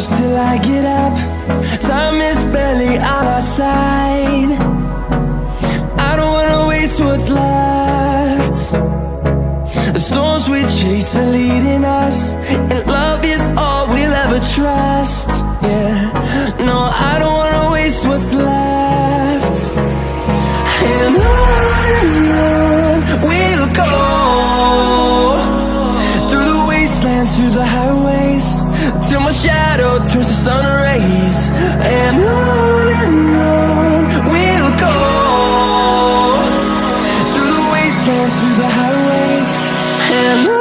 close till I get up. Time is barely on our side. I don't wanna waste what's left. The storms we chase are leading us, and love is all we'll ever trust. Yeah, no, I don't wanna waste what's left. And on we'll go, through the wastelands, through the highways, till my shadow turns to sun rays. And on we'll go, through the wastelands, through the highways, and on.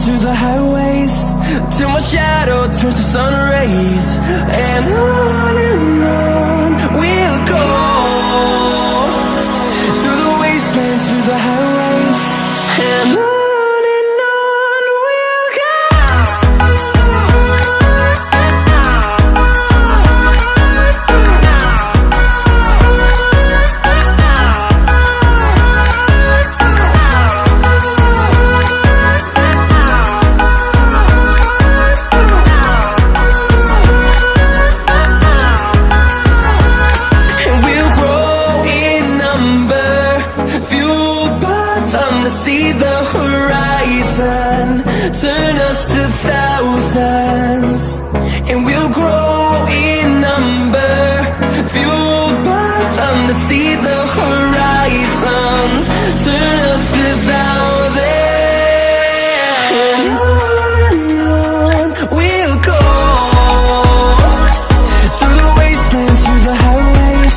Through the highways, till my shadow turns to sun rays. And on we'll go, through the wastelands, through the highways, and on we'll go. See the horizon, turn us to thousands, and we'll grow in number, fueled by them. To see the horizon, turn us to thousands, and on we'll go, through the wastelands, through the highways,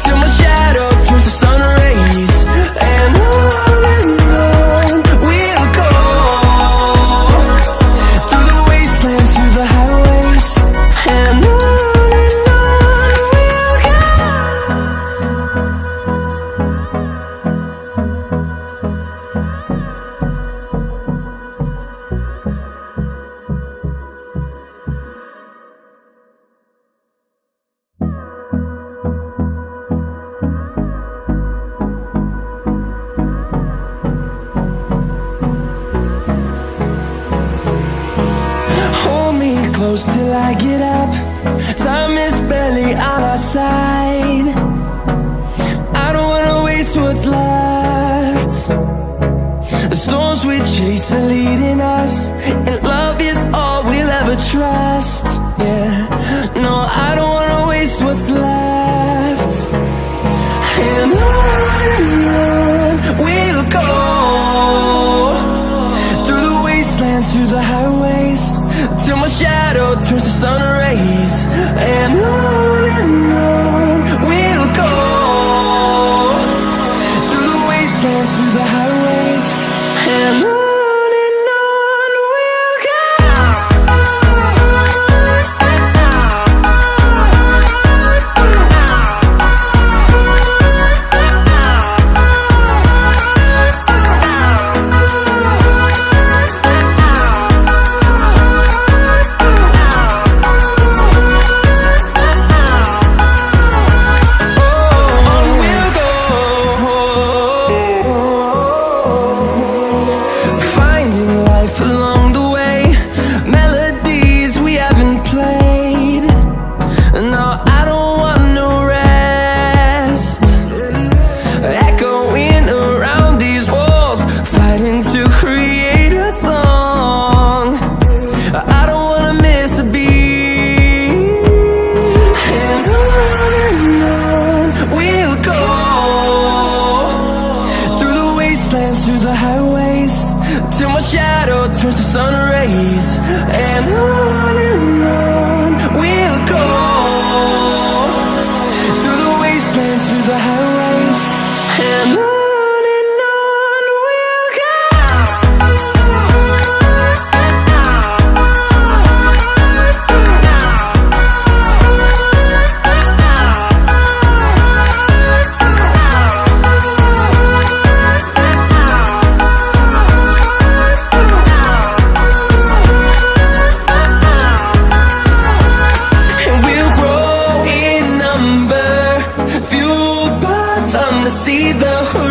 till my shadow turns to sun rays. And close till I get up. Time is barely on our side. I don't wanna waste what's left. The storms we chase are leading us, and love is all we'll ever trust. Yeah, no, I don't wanna waste what's left. And on we'll go, through the wastelands, through the highways, till my shadow turns to sun rays. And on we'll go, through the wastelands, through the highways, and on. and on we'll go, through the wastelands, through the highways, and on we'll go. See the